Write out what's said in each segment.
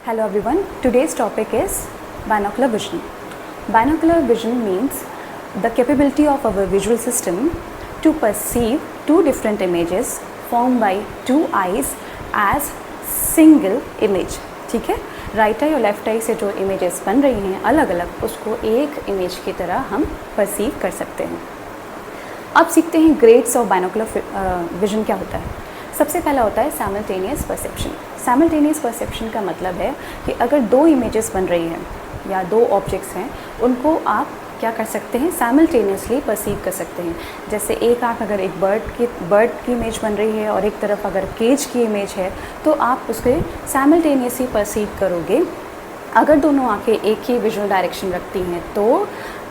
Hello everyone, today's topic is binocular vision. Binocular vision means the capability of our visual system to perceive two different images formed by two eyes as single image. ठीक है, right I और left आई से जो images बन रही हैं अलग अलग, उसको एक इमेज की तरह हम परसीव कर सकते हैं. अब सीखते हैं ग्रेड्स ऑफ बाइनोकुलर विजन क्या होता है. सबसे पहला होता है साइमल्टेनियस परसेप्शन. साइमल्टेनियस परसेप्शन का मतलब है कि अगर दो इमेजेस बन रही हैं या दो ऑब्जेक्ट्स हैं, उनको आप क्या कर सकते हैं, साइमल्टेनियसली परसीव कर सकते हैं. जैसे एक आँख अगर एक बर्ड की इमेज बन रही है और एक तरफ अगर केज की इमेज है, तो आप उसके साइमल्टेनियसली परसीव करोगे. अगर दोनों आँखें एक ही विजुअल डायरेक्शन रखती हैं तो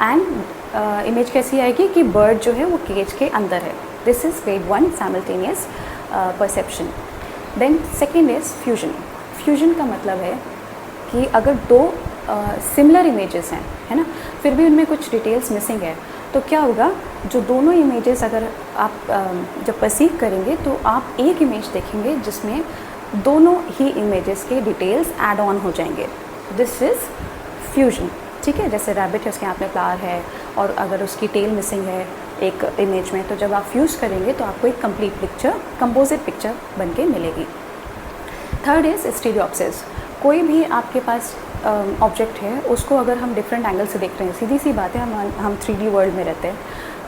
एंड इमेज कैसी आएगी कि बर्ड जो है वो केज के अंदर है. This is grade 1 simultaneous perception. Then second is fusion. Fusion का मतलब है कि अगर दो सिमिलर इमेजेस हैं, है ना, फिर भी उनमें कुछ डिटेल्स मिसिंग है, तो क्या होगा, जो दोनों इमेजेस अगर आप जब परसीव करेंगे तो आप एक इमेज देखेंगे जिसमें दोनों ही इमेजेस के डिटेल्स ऐड ऑन हो जाएंगे. This is fusion. ठीक है, जैसे रैबिट है, उसके हाथ में फ्लावर है और अगर उसकी टेल मिसिंग है एक इमेज में, तो जब आप फ्यूज़ करेंगे तो आपको एक कंप्लीट पिक्चर, कंपोजिट पिक्चर बन के मिलेगी. Third is stereopsis. कोई भी आपके पास ऑब्जेक्ट है, उसको अगर हम डिफरेंट एंगल से देख रहे हैं, सीधी सी बात है, हम 3D वर्ल्ड में रहते हैं,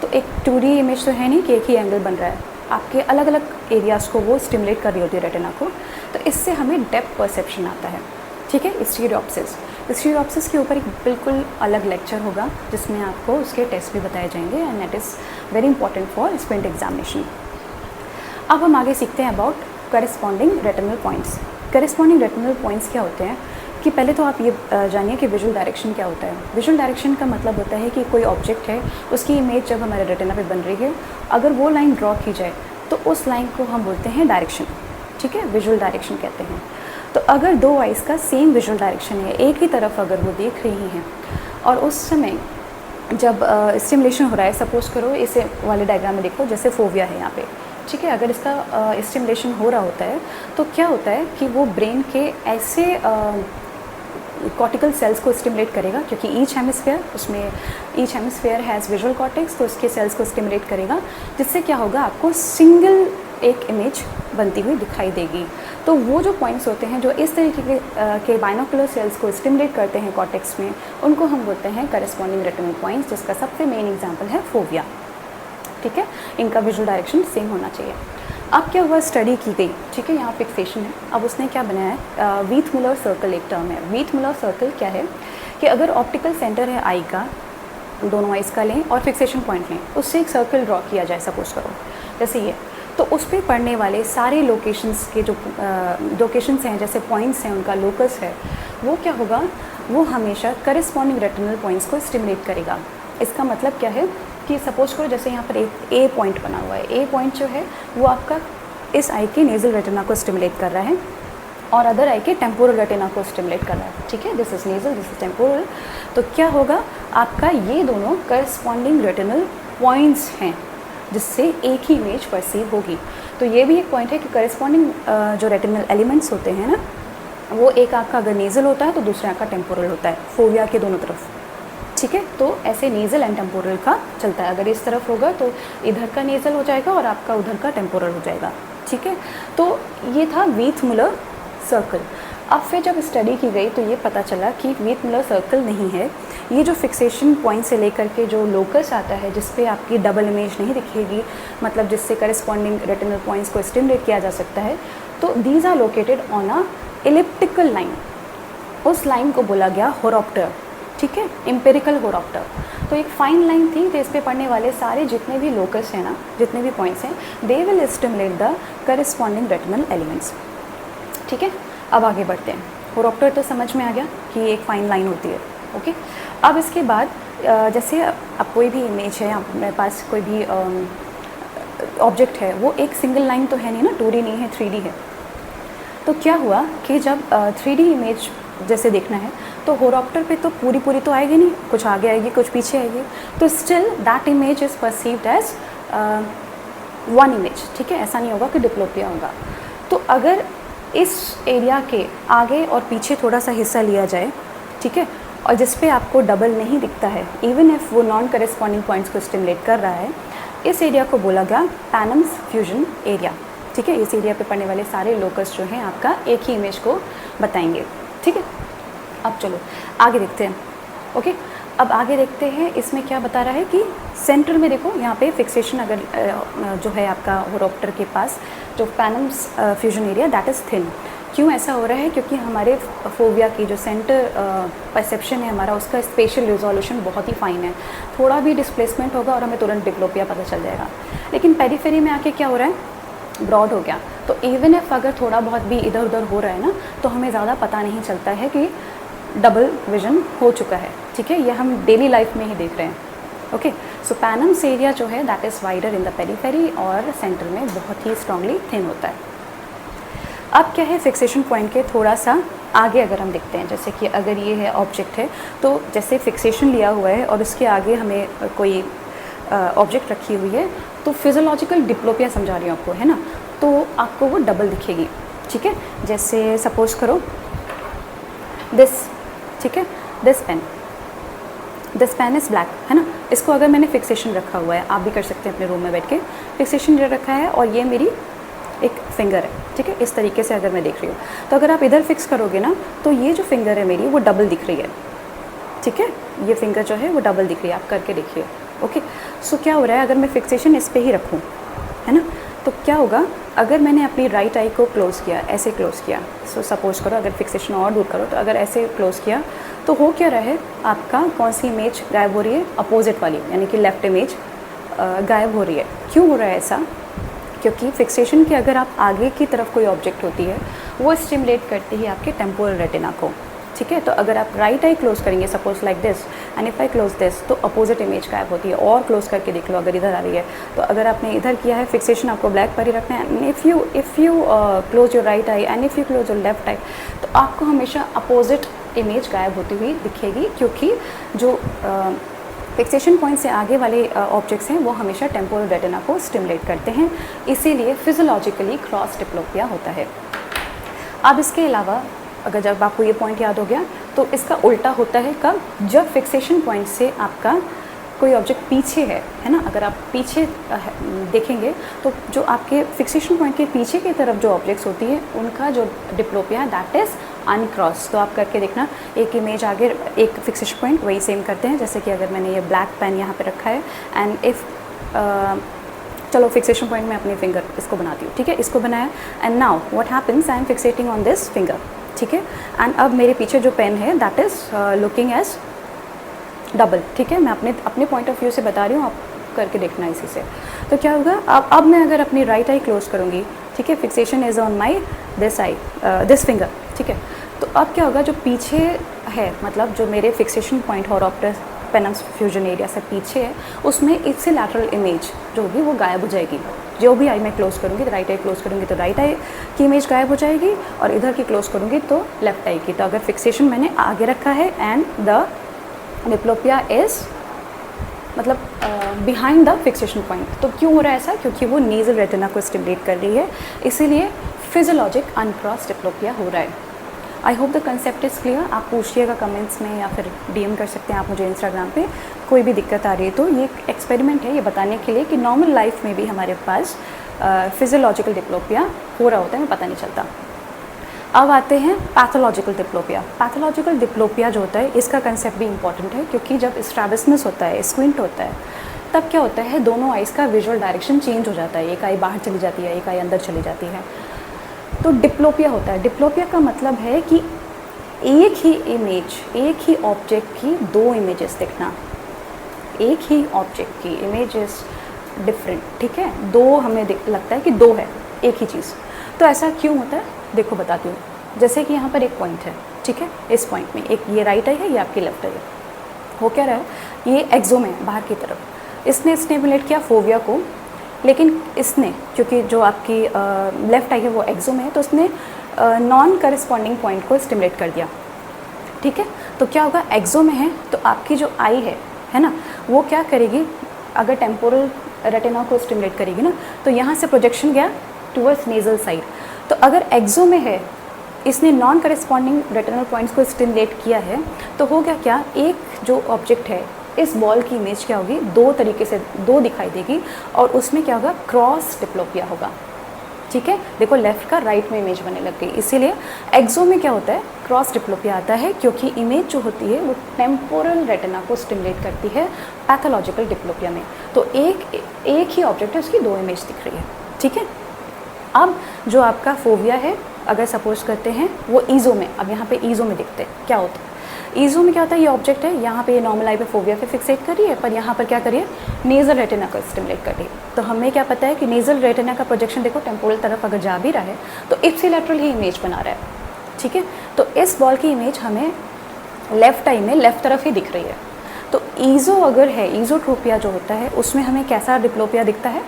तो एक 2D इमेज तो है नहीं कि एक ही एंगल बन रहा है, आपके अलग अलग एरियाज़ को वो स्टिमुलेट कर रही होती है रेटिना को, तो इससे हमें डेप्थ परसेप्शन आता है. ठीक है, स्टीरियोप्सिस. स्टीरियोप्सिस के ऊपर एक बिल्कुल अलग लेक्चर होगा जिसमें आपको उसके टेस्ट भी बताए जाएंगे and that is very important for squint examination. अब हम आगे सीखते हैं about corresponding retinal points. Corresponding retinal points क्या होते हैं कि पहले तो आप ये जानिए कि विजुअल डायरेक्शन क्या होता है. विजुअल डायरेक्शन का मतलब होता है कि कोई ऑब्जेक्ट है, उसकी इमेज जब हमारे रेटिना पे बन रही है, अगर वो लाइन ड्रॉ की जाए तो उस लाइन को हम बोलते हैं डायरेक्शन. ठीक है, विजुअल डायरेक्शन कहते हैं. तो अगर दो आइज़ का सेम विजुअल डायरेक्शन है, एक ही तरफ अगर वो देख रही हैं और उस समय जब स्टिमुलेशन हो रहा है, सपोज़ करो इसे वाले डायग्राम में देखो, जैसे फोविया है यहाँ पे. ठीक है, अगर इसका स्टिमुलेशन हो रहा होता है तो क्या होता है कि वो ब्रेन के ऐसे कॉर्टिकल सेल्स को स्टिमुलेट करेगा, क्योंकि each hemisphere has visual cortex, तो उसके सेल्स को स्टिमुलेट करेगा, जिससे क्या होगा, आपको सिंगल एक इमेज बनती हुई दिखाई देगी. तो वो जो पॉइंट्स होते हैं जो इस तरीके के बाइनोकुलर सेल्स को स्टिमुलेट करते हैं कॉर्टेक्स में, उनको हम बोलते हैं करेस्पॉन्डिंग रेटिनल पॉइंट्स, जिसका सबसे मेन एग्जांपल है फोविया. ठीक है, इनका विजुअल डायरेक्शन सेम होना चाहिए. अब क्या हुआ, स्टडी की गई. ठीक है, यहाँ फिक्सेशन है. अब उसने क्या बनाया है, वीथ-मुलर सर्कल एक टर्म है. वीथ-मुलर सर्कल क्या है कि अगर ऑप्टिकल सेंटर है आई का, दोनों आइज़ का लें और फिक्सेशन पॉइंट लें, उससे एक सर्कल ड्रॉ किया जाए, सपोज करो जैसे ये, तो उस पर पड़ने वाले सारे लोकेशंस के जो लोकेशंस हैं, जैसे पॉइंट्स हैं, उनका लोकस है, वो क्या होगा, वो हमेशा करेस्पॉन्डिंग रेटिनल पॉइंट्स को स्टिमुलेट करेगा. इसका मतलब क्या है कि सपोज करो जैसे यहाँ पर एक ए पॉइंट बना हुआ है. ए पॉइंट जो है वो आपका इस आई के नेज़ल रेटिना को स्टिमुलेट कर रहा है और अदर आई के टेम्पोरल रेटिना को स्टिमुलेट कर रहा है. ठीक है, this is nasal, this is temporal. तो क्या होगा, आपका ये दोनों करेस्पॉन्डिंग रेटिनल पॉइंट्स हैं जिससे एक ही इमेज परसीव होगी. तो ये भी एक पॉइंट है कि करेस्पॉन्डिंग जो रेटिनल एलिमेंट्स होते हैं ना, वो एक आँख का अगर नेज़ल होता है तो दूसरे आँख का टेम्पोरल होता है, फोविया के दोनों तरफ. ठीक है, तो ऐसे नेज़ल एंड टेम्पोरल का चलता है. अगर इस तरफ होगा तो इधर का नेज़ल हो जाएगा और आपका उधर का टेम्पोरल हो जाएगा. ठीक है, तो ये था वीथ-मुलर सर्कल. अब फिर जब स्टडी की गई तो ये पता चला कि वीथ-मुलर सर्कल नहीं है. ये जो फिक्सेशन पॉइंट से लेकर के जो लोकस आता है, जिस पे आपकी डबल इमेज नहीं दिखेगी, मतलब जिससे करेस्पॉन्डिंग रेटिनल पॉइंट्स को स्टिमुलेट किया जा सकता है, तो these are located on a elliptical line. उस लाइन को बोला गया होरोप्टर. ठीक है, एम्पेरिकल होरोप्टर. तो एक फाइन लाइन थी, तो इस पे पड़ने वाले सारे जितने भी लोकस हैं ना, जितने भी पॉइंट्स हैं, they will stimulate the corresponding retinal elements. ठीक है, अब आगे बढ़ते हैं. होरोप्टर तो समझ में आ गया कि एक फाइन लाइन होती है. ओके, अब इसके बाद जैसे अब कोई भी इमेज है, मेरे पास कोई भी ऑब्जेक्ट है, वो एक सिंगल लाइन तो है नहीं ना, 2D नहीं है, 3D है. तो क्या हुआ कि जब 3D इमेज जैसे देखना है तो होरोप्टर पे तो पूरी तो आएगी नहीं, कुछ आगे आएगी, कुछ पीछे आएगी, तो still that image is perceived as one image. ठीक है, ऐसा नहीं होगा कि डिप्लोपिया होगा. तो अगर इस एरिया के आगे और पीछे थोड़ा सा हिस्सा लिया जाए, ठीक है, और जिस पे आपको डबल नहीं दिखता है, इवन इफ वो नॉन करेस्पॉन्डिंग पॉइंट्स को स्टिमुलेट कर रहा है, इस एरिया को बोला गया पैनम्स फ्यूजन एरिया, ठीक है। इस एरिया पे पड़ने वाले सारे लोकस जो हैं आपका एक ही इमेज को बताएंगे, ठीक है। अब चलो आगे देखते हैं, ओके। अब आगे देखते हैं इसमें क्या बता रहा है कि सेंटर में देखो यहाँ पे फिक्सेशन अगर जो है आपका होरोप्टर के पास जो Panum's fusion area that is thin. क्यों ऐसा हो रहा है? क्योंकि हमारे फोबिया की जो सेंटर परसेप्शन है हमारा, उसका स्पेशल रिजोल्यूशन बहुत ही फाइन है। थोड़ा भी डिस्प्लेसमेंट होगा और हमें तुरंत डिप्लोपिया पता चल जाएगा। लेकिन पेरिफेरी में आके क्या हो रहा है, ब्रॉड हो गया। तो इवन इफ अगर थोड़ा बहुत भी इधर उधर हो रहा है ना, तो हमें ज़्यादा पता नहीं चलता है कि डबल विजन हो चुका है, ठीक है। ये हम डेली लाइफ में ही देख रहे हैं, ओके। सो पैनम्स एरिया जो है that is wider in the periphery और सेंटर में बहुत ही स्ट्रांगली थिन होता है। अब क्या है, फिक्सेशन पॉइंट के थोड़ा सा आगे अगर हम देखते हैं, जैसे कि अगर ये है ऑब्जेक्ट है, तो जैसे फिक्सेशन लिया हुआ है और उसके आगे हमें कोई ऑब्जेक्ट रखी हुई है, तो फिजियोलॉजिकल डिप्लोपिया समझा रही हूँ आपको, है ना। तो आपको वो डबल दिखेगी, ठीक है। जैसे सपोज करो दिस, ठीक है, दिस पेन इज़ ब्लैक, है ना। इसको अगर मैंने फिक्सेशन रखा हुआ है, आप भी कर सकते हैं अपने रूम में बैठ के, फिक्सेशन रखा है और ये मेरी एक फिंगर है, ठीक है। इस तरीके से अगर मैं देख रही हूँ, तो अगर आप इधर फिक्स करोगे ना, तो ये जो फिंगर है मेरी वो डबल दिख रही है, ठीक है। ये फिंगर जो है वो डबल दिख रही है, आप करके देखिए, ओके। सो क्या हो रहा है, अगर मैं फिक्सेशन इस पर ही रखूँ, है ना, तो क्या होगा, अगर मैंने अपनी राइट आई को क्लोज़ किया, ऐसे क्लोज़ किया, सो सपोज करो अगर फिक्सेशन और दूर करो, तो अगर ऐसे क्लोज़ किया, तो हो क्या रहा है, आपका कौन सी इमेज गायब हो रही है, अपोजिट वाली, यानी कि लेफ़्ट इमेज गायब हो रही है। क्यों हो रहा है ऐसा? क्योंकि फिक्सेशन की अगर आप आगे की तरफ कोई ऑब्जेक्ट होती है, वो स्टिमुलेट करती है आपके टेम्पोरल रेटिना को, ठीक है। तो अगर आप राइट आई क्लोज करेंगे, suppose like this, and if I close this, तो अपोजिट इमेज गायब होती है। और क्लोज करके देख लो, अगर इधर आ रही है, तो अगर आपने इधर किया है फिक्सेशन, आपको ब्लैक पर ही रखना है, and if you close your right eye and if you close your left eye, तो आपको हमेशा अपोजिट इमेज गायब होती हुई दिखेगी, क्योंकि जो फिक्सेशन पॉइंट से आगे वाले ऑब्जेक्ट्स हैं वो हमेशा टेम्पोरल रेटिना को स्टिमुलेट करते हैं, इसीलिए फिजियोलॉजिकली क्रॉस डिप्लोपिया होता है। अब इसके अलावा अगर जब आपको ये पॉइंट याद हो गया, तो इसका उल्टा होता है कब, जब फिक्सेशन पॉइंट से आपका कोई ऑब्जेक्ट पीछे है ना। अगर आप पीछे देखेंगे, तो जो आपके फिक्सेशन पॉइंट के पीछे की तरफ जो ऑब्जेक्ट्स होती है, उनका जो डिप्लोपिया दैट इज़ अनक्रॉस। तो आप करके देखना, एक इमेज आगे, एक फिक्सेशन पॉइंट, वही सेम करते हैं। जैसे कि अगर मैंने ये ब्लैक पेन यहाँ पे रखा है, एंड इफ़ चलो फिक्सेशन पॉइंट में अपनी फिंगर इसको बनाती हूँ, ठीक है, इसको बनाया, and now what happens, I am fixating on this finger, ठीक है। एंड अब मेरे पीछे जो पेन है that is looking as double, ठीक है। मैं अपने पॉइंट ऑफ व्यू से बता रही हूँ, आप करके देखना इसी से। तो क्या होगा, अब मैं अगर अपनी राइट आई क्लोज करूँगी, ठीक है, fixation is on my this finger, ठीक है। तो अब क्या होगा, जो पीछे है, मतलब जो मेरे फिक्सेशन पॉइंट होरोप्टर पैनम्स फ्यूजन एरिया से पीछे है, उसमें इससे लैटरल इमेज जो होगी वो गायब हो जाएगी। जो भी आई मैं क्लोज़ करूँगी, तो राइट आई क्लोज़ करूँगी तो राइट आई की इमेज गायब हो जाएगी, और इधर की क्लोज़ करूँगी तो लेफ्ट आई की। तो अगर फिक्सेशन मैंने आगे रखा है एंड द डिप्लोपिया इज़ मतलब बिहाइंड द फिक्सेशन पॉइंट, तो क्यों हो रहा है ऐसा? क्योंकि वो नेज़ल रेटिना को स्टिमुलेट कर रही है, इसीलिए फिजियोलॉजिक अनक्रॉस डिप्लोपिया हो रहा है। I hope the concept is clear. आप पूछिएगा कमेंट्स में या फिर डीएम कर सकते हैं आप मुझे इंस्टाग्राम पे, कोई भी दिक्कत आ रही है तो। ये एक एक्सपेरिमेंट है ये बताने के लिए कि नॉर्मल लाइफ में भी हमारे पास फिजियोलॉजिकल डिप्लोपिया हो रहा होता है, हमें पता नहीं चलता। अब आते हैं पैथोलॉजिकल डिप्लोपिया। पैथोलॉजिकल डिप्लोपिया जो होता है, इसका कंसेप्ट भी इंपॉर्टेंट है, क्योंकि जब स्ट्रैबिस्मस होता है, स्क्विंट होता है, तब क्या होता है, दोनों आइज़ का विजुअल डायरेक्शन चेंज हो जाता है। एक आई बाहर चली जाती है, एक आई अंदर चली जाती है, तो डिप्लोपिया होता है। डिप्लोपिया का मतलब है कि एक ही इमेज, एक ही ऑब्जेक्ट की दो इमेजेस दिखना। एक ही ऑब्जेक्ट की इमेज इज डिफरेंट, ठीक है, दो हमें लगता है कि दो है एक ही चीज़। तो ऐसा क्यों होता है, देखो बताती हूँ। जैसे कि यहाँ पर एक पॉइंट है, ठीक है, इस पॉइंट में एक ये राइट आई है, ये आपकी लेफ्ट आई है। हो क्या रहा है, ये एक्सोम है बाहर की तरफ, इसने स्टिमुलेट किया फोविया को, लेकिन इसने, क्योंकि जो आपकी लेफ़्ट आई है वो एक्सोम है, तो उसने नॉन करस्पॉन्डिंग पॉइंट को स्टिमुलेट कर दिया, ठीक है। तो क्या होगा, एक्सोम में है तो आपकी जो आई है ना, वो क्या करेगी, अगर टेम्पोरल रेटिना को स्टिमुलेट करेगी ना, तो यहाँ से प्रोजेक्शन गया टूवर्ड्स नेज़ल साइड, तो अगर एक्सो में है, इसने नॉन करेस्पॉन्डिंग रेटिनल पॉइंट्स को स्टिमुलेट किया है, तो हो गया क्या, एक जो ऑब्जेक्ट है इस बॉल की इमेज क्या होगी, दो तरीके से दो दिखाई देगी और उसमें क्या होगा, क्रॉस डिप्लोपिया होगा। ठीक है, देखो लेफ्ट का राइट में इमेज बनने लग गई। इसीलिए एक्सो में क्या होता है, क्रॉस डिप्लोपिया आता है, क्योंकि इमेज जो होती है वो टेम्पोरल रेटिना को स्टिमुलेट करती है पैथोलॉजिकल डिप्लोपिया में। तो एक ही ऑब्जेक्ट है, उसकी दो इमेज दिख रही है। ठीक है, अब जो आपका फोविया है, अगर सपोज करते हैं वो ईजो में, अब यहाँ पे ईजो में दिखते हैं क्या होता है। ईजो में क्या होता है, ये ऑब्जेक्ट है, यहाँ पे ये नॉर्मल आई पे फोविया पे फिक्सेट कर रही है, पर यहाँ पर क्या करिए, नेजल रेटिना को स्टिमुलेट कर रही है। तो हमें क्या पता है कि नेजल रेटिना का प्रोजेक्शन देखो टेम्पोरल तरफ अगर जा भी रहा है तो इप्सिलैटरल ही इमेज बना रहा है। ठीक है, तो इस बॉल की इमेज हमें लेफ्ट आई में लेफ्ट तरफ ही दिख रही है। तो ईजो अगर है, ईजोट्रोपिया जो होता है उसमें हमें कैसा डिप्लोपिया दिखता है,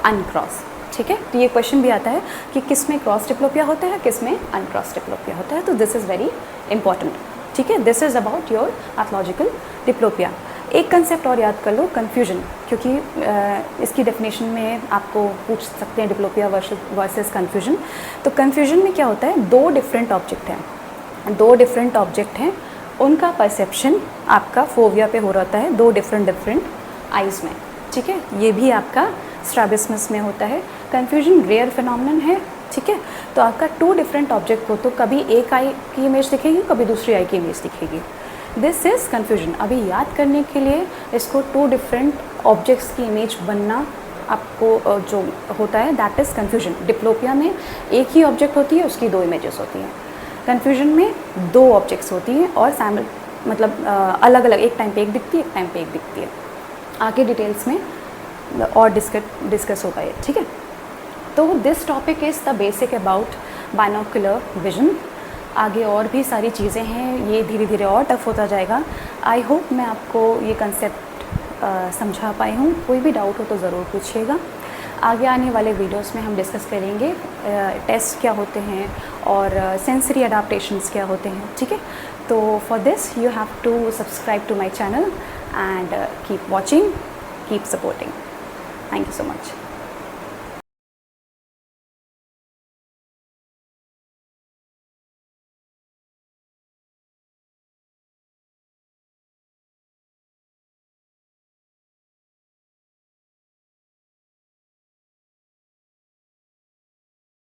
अनक्रॉस। ठीक है, तो ये क्वेश्चन भी आता है कि किस में क्रॉस डिप्लोपिया होता है, किस में अनक्रॉस डिप्लोपिया होता है। तो दिस इज़ वेरी इंपॉर्टेंट। ठीक है, this is about your pathological diplopia. एक कंसेप्ट और याद कर लो, कन्फ्यूजन, क्योंकि इसकी डेफिनेशन में आपको पूछ सकते हैं डिप्लोपिया वर्सेस कन्फ्यूजन। तो कन्फ्यूजन में क्या होता है, दो डिफरेंट ऑब्जेक्ट हैं, उनका परसेप्शन आपका फोविया पे हो रहा है, दो डिफरेंट आइज़ में। ठीक है, ये भी आपका स्ट्रैबिस्मस में होता है। कन्फ्यूजन रेयर फिनोमिनन है। ठीक है, तो आपका टू डिफरेंट ऑब्जेक्ट हो तो कभी एक आई की इमेज दिखेगी, कभी दूसरी आई की इमेज दिखेगी। This is confusion. अभी याद करने के लिए इसको टू डिफरेंट ऑब्जेक्ट्स की इमेज बनना आपको जो होता है दैट इज़ कन्फ्यूजन। डिप्लोपिया में एक ही ऑब्जेक्ट होती है, उसकी दो इमेजेस होती हैं। कन्फ्यूजन में दो ऑब्जेक्ट्स होती हैं और मतलब अलग अलग, एक टाइम पे एक दिखती है, एक टाइम पे एक दिखती है। आगे डिटेल्स में और डिस्कस होगा ये। ठीक है, तो this topic is the basic about binocular vision. आगे और भी सारी चीज़ें हैं, ये धीरे धीरे और टफ होता जाएगा। आई होप मैं आपको ये कंसेप्ट समझा पाई हूँ। कोई भी डाउट हो तो ज़रूर पूछिएगा। आगे आने वाले वीडियोस में हम डिस्कस करेंगे टेस्ट क्या होते हैं और सेंसरी अडाप्टेशंस क्या होते हैं। ठीक है, तो for this you have to subscribe to my channel and keep watching, keep supporting. Thank you so much.